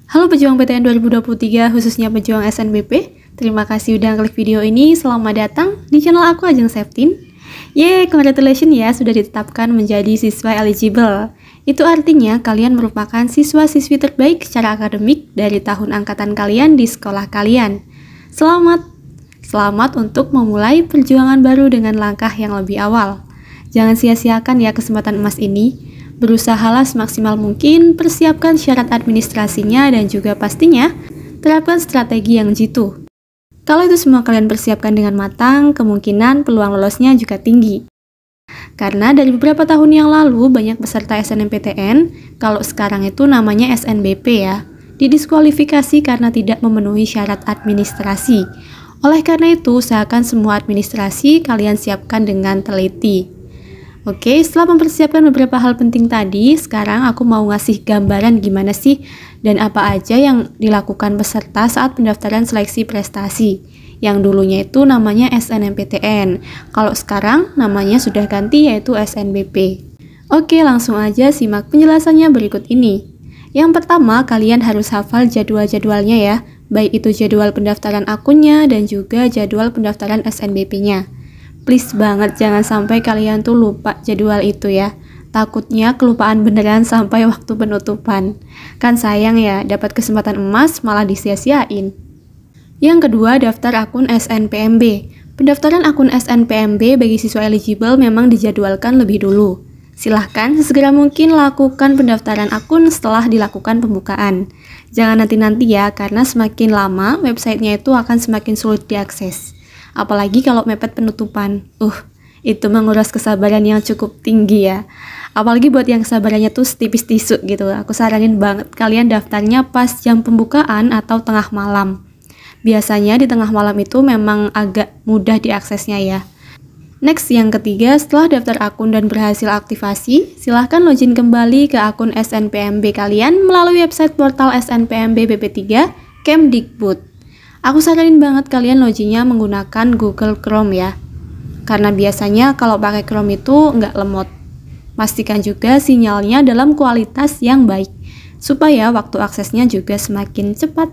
Halo pejuang PTN 2023, khususnya pejuang SNBP. Terima kasih udah klik video ini. Selamat datang di channel aku, Ajeng Septin. Yeay, congratulations ya, sudah ditetapkan menjadi siswa eligible. Itu artinya kalian merupakan siswa-siswi terbaik secara akademik dari tahun angkatan kalian di sekolah kalian. Selamat! Selamat untuk memulai perjuangan baru dengan langkah yang lebih awal. Jangan sia-siakan ya kesempatan emas ini. Berusahalah semaksimal mungkin, persiapkan syarat administrasinya dan juga pastinya terapkan strategi yang jitu. Kalau itu semua kalian persiapkan dengan matang, kemungkinan peluang lolosnya juga tinggi. Karena dari beberapa tahun yang lalu banyak peserta SNMPTN, kalau sekarang itu namanya SNBP ya, didiskualifikasi karena tidak memenuhi syarat administrasi. Oleh karena itu, usahakan semua administrasi kalian siapkan dengan teliti. Oke, setelah mempersiapkan beberapa hal penting tadi, sekarang aku mau ngasih gambaran gimana sih dan apa aja yang dilakukan peserta saat pendaftaran seleksi prestasi. Yang dulunya itu namanya SNMPTN, kalau sekarang namanya sudah ganti yaitu SNBP. Oke, langsung aja simak penjelasannya berikut ini. Yang pertama, kalian harus hafal jadwal-jadwalnya ya, baik itu jadwal pendaftaran akunnya dan juga jadwal pendaftaran SNBP-nya. Please banget jangan sampai kalian tuh lupa jadwal itu ya. Takutnya kelupaan beneran sampai waktu penutupan. Kan sayang ya, dapat kesempatan emas malah disia-siain. Yang kedua, daftar akun SNPMB. Pendaftaran akun SNPMB bagi siswa eligible memang dijadwalkan lebih dulu. Silahkan segera mungkin lakukan pendaftaran akun setelah dilakukan pembukaan. Jangan nanti-nanti ya, karena semakin lama websitenya itu akan semakin sulit diakses. Apalagi kalau mepet penutupan. Itu menguras kesabaran yang cukup tinggi ya. Apalagi buat yang kesabarannya tuh setipis tisu gitu. Aku saranin banget kalian daftarnya pas jam pembukaan atau tengah malam. Biasanya di tengah malam itu memang agak mudah diaksesnya ya. Next, yang ketiga, setelah daftar akun dan berhasil aktivasi, silahkan login kembali ke akun SNPMB kalian melalui website portal SNPMB BP3 Kemdikbud. Aku saranin banget kalian loginnya menggunakan Google Chrome ya. Karena biasanya kalau pakai Chrome itu nggak lemot. Pastikan juga sinyalnya dalam kualitas yang baik, supaya waktu aksesnya juga semakin cepat.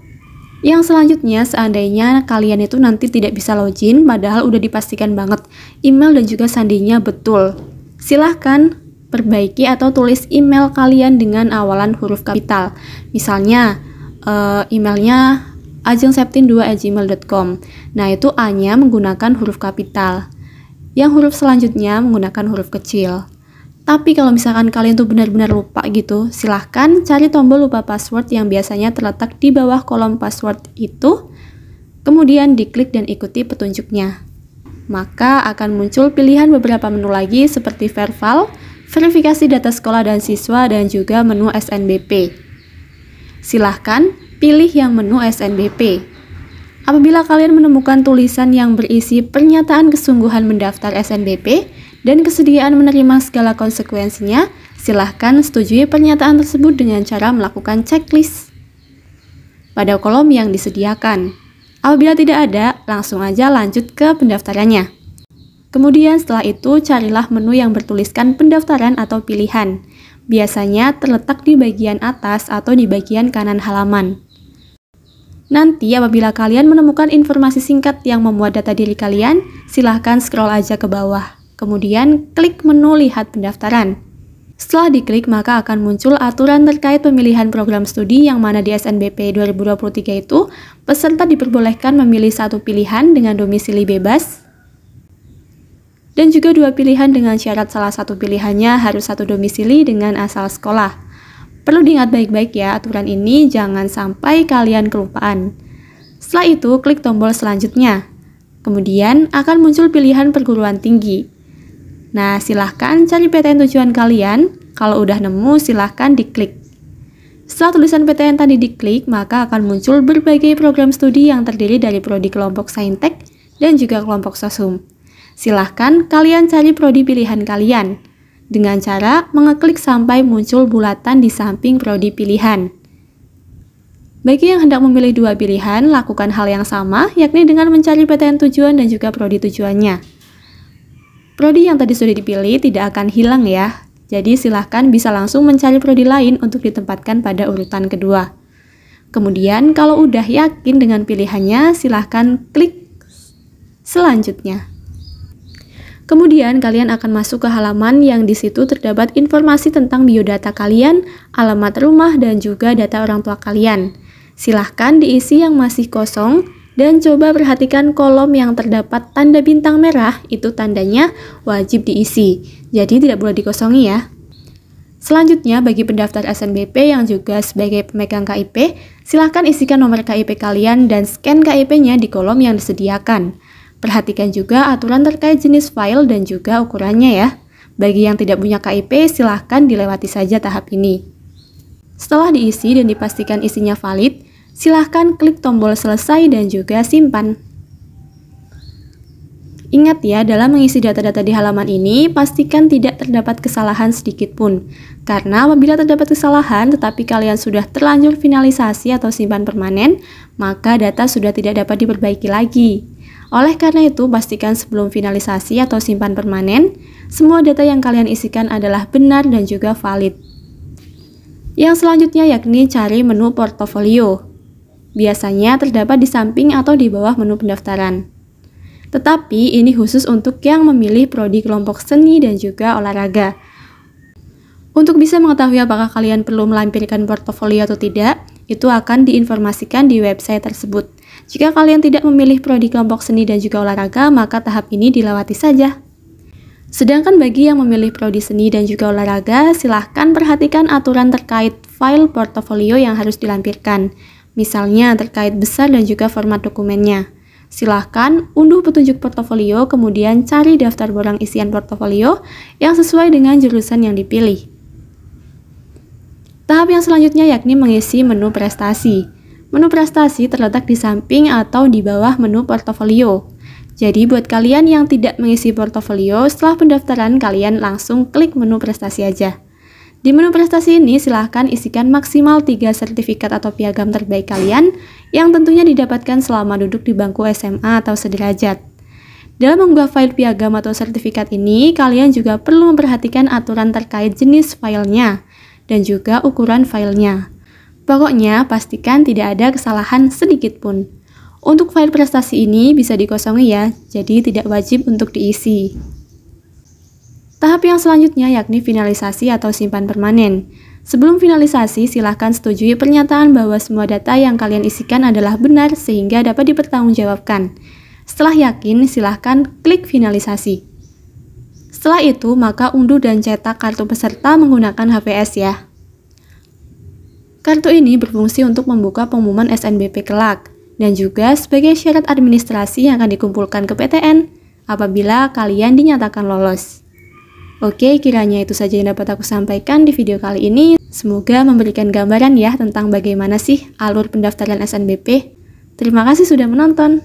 Yang selanjutnya, seandainya kalian itu nanti tidak bisa login, padahal udah dipastikan banget email dan juga sandinya betul. Silahkan perbaiki atau tulis email kalian dengan awalan huruf kapital. Misalnya, emailnya ajengseptin2@gmail.com. Nah, itu A-nya menggunakan huruf kapital. Yang huruf selanjutnya menggunakan huruf kecil. Tapi kalau misalkan kalian tuh benar-benar lupa gitu, silahkan cari tombol lupa password yang biasanya terletak di bawah kolom password itu, kemudian diklik dan ikuti petunjuknya. Maka akan muncul pilihan beberapa menu lagi seperti verbal, verifikasi data sekolah dan siswa, dan juga menu SNBP. Silahkan pilih yang menu SNBP. Apabila kalian menemukan tulisan yang berisi pernyataan kesungguhan mendaftar SNBP dan kesediaan menerima segala konsekuensinya, silahkan setujui pernyataan tersebut dengan cara melakukan checklist pada kolom yang disediakan. Apabila tidak ada, langsung aja lanjut ke pendaftarannya. Kemudian setelah itu, carilah menu yang bertuliskan pendaftaran atau pilihan. Biasanya terletak di bagian atas atau di bagian kanan halaman. Nanti apabila kalian menemukan informasi singkat yang memuat data diri kalian, silahkan scroll aja ke bawah. Kemudian klik menu lihat pendaftaran. Setelah diklik, maka akan muncul aturan terkait pemilihan program studi yang mana di SNBP 2023 itu, peserta diperbolehkan memilih satu pilihan dengan domisili bebas, dan juga dua pilihan dengan syarat salah satu pilihannya harus satu domisili dengan asal sekolah. Perlu diingat baik-baik ya, aturan ini jangan sampai kalian kelupaan. Setelah itu, klik tombol selanjutnya. Kemudian akan muncul pilihan perguruan tinggi. Nah, silahkan cari PTN tujuan kalian. Kalau udah nemu, silahkan diklik. Setelah tulisan PTN tadi diklik, maka akan muncul berbagai program studi yang terdiri dari prodi kelompok Saintek dan juga kelompok Sosum. Silahkan kalian cari prodi pilihan kalian dengan cara mengeklik sampai muncul bulatan di samping prodi pilihan. Bagi yang hendak memilih dua pilihan, lakukan hal yang sama, yakni dengan mencari PTN tujuan dan juga prodi tujuannya. Prodi yang tadi sudah dipilih tidak akan hilang ya, jadi silahkan bisa langsung mencari prodi lain untuk ditempatkan pada urutan kedua. Kemudian kalau udah yakin dengan pilihannya, silahkan klik selanjutnya. Kemudian kalian akan masuk ke halaman yang di situ terdapat informasi tentang biodata kalian, alamat rumah, dan juga data orang tua kalian. Silahkan diisi yang masih kosong dan coba perhatikan kolom yang terdapat tanda bintang merah, itu tandanya wajib diisi. Jadi tidak boleh dikosongi ya. Selanjutnya bagi pendaftar SNBP yang juga sebagai pemegang KIP, silahkan isikan nomor KIP kalian dan scan KIP-nya di kolom yang disediakan. Perhatikan juga aturan terkait jenis file dan juga ukurannya ya. Bagi yang tidak punya KIP, silahkan dilewati saja tahap ini. Setelah diisi dan dipastikan isinya valid, silahkan klik tombol selesai dan juga simpan. Ingat ya, dalam mengisi data-data di halaman ini, pastikan tidak terdapat kesalahan sedikit pun. Karena apabila terdapat kesalahan tetapi kalian sudah terlanjur finalisasi atau simpan permanen, maka data sudah tidak dapat diperbaiki lagi. Oleh karena itu, pastikan sebelum finalisasi atau simpan permanen, semua data yang kalian isikan adalah benar dan juga valid. Yang selanjutnya yakni cari menu portofolio. Biasanya terdapat di samping atau di bawah menu pendaftaran. Tetapi ini khusus untuk yang memilih prodi kelompok seni dan juga olahraga. Untuk bisa mengetahui apakah kalian perlu melampirkan portofolio atau tidak, itu akan diinformasikan di website tersebut. Jika kalian tidak memilih prodi kelompok seni dan juga olahraga, maka tahap ini dilewati saja. Sedangkan bagi yang memilih prodi seni dan juga olahraga, silahkan perhatikan aturan terkait file portofolio yang harus dilampirkan. Misalnya terkait besar dan juga format dokumennya. Silahkan unduh petunjuk portofolio, kemudian cari daftar borang isian portofolio yang sesuai dengan jurusan yang dipilih. Tahap yang selanjutnya yakni mengisi menu prestasi. Menu prestasi terletak di samping atau di bawah menu portofolio. Jadi buat kalian yang tidak mengisi portofolio, setelah pendaftaran kalian langsung klik menu prestasi aja. Di menu prestasi ini silahkan isikan maksimal 3 sertifikat atau piagam terbaik kalian yang tentunya didapatkan selama duduk di bangku SMA atau sederajat. Dalam mengunggah file piagam atau sertifikat ini, kalian juga perlu memperhatikan aturan terkait jenis filenya dan juga ukuran filenya. Pokoknya pastikan tidak ada kesalahan sedikit pun. Untuk file prestasi ini bisa dikosongi ya, jadi tidak wajib untuk diisi. Tahap yang selanjutnya yakni finalisasi atau simpan permanen. Sebelum finalisasi, silahkan setujui pernyataan bahwa semua data yang kalian isikan adalah benar sehingga dapat dipertanggungjawabkan. Setelah yakin, silahkan klik finalisasi. Setelah itu, maka unduh dan cetak kartu peserta menggunakan HVS ya. Kartu ini berfungsi untuk membuka pengumuman SNBP kelak dan juga sebagai syarat administrasi yang akan dikumpulkan ke PTN apabila kalian dinyatakan lolos. Oke, kiranya itu saja yang dapat aku sampaikan di video kali ini. Semoga memberikan gambaran ya tentang bagaimana sih alur pendaftaran SNBP. Terima kasih sudah menonton.